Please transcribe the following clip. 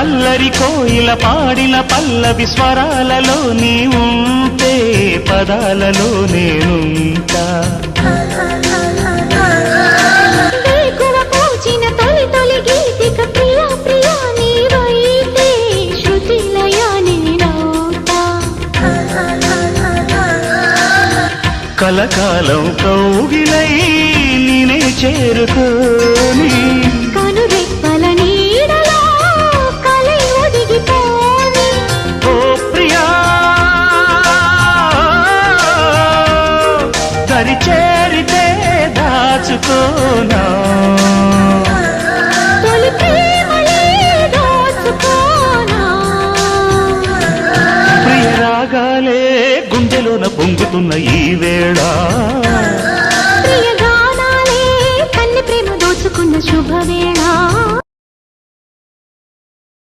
అల్లరి కోయిల పాడిన పల్లవి స్వరాలలో నీ ఉంటే పదాలలో నేనుంటా కలకాలం కౌగిలై నేనే చేరుకోని కనురెప్పల నీడలో కలై ఒదిగిపోని ఓ ప్రియా దరి చేరితే దాచుకోనా తొలి ప్రేమలే దోచుకోనా ప్రియ రాగాలే గుండెలోన పొంగుతున్న ఈ వేళ ప్రియ గానాలే కన్ని ప్రేమ దోచుకున్న శుభవేళ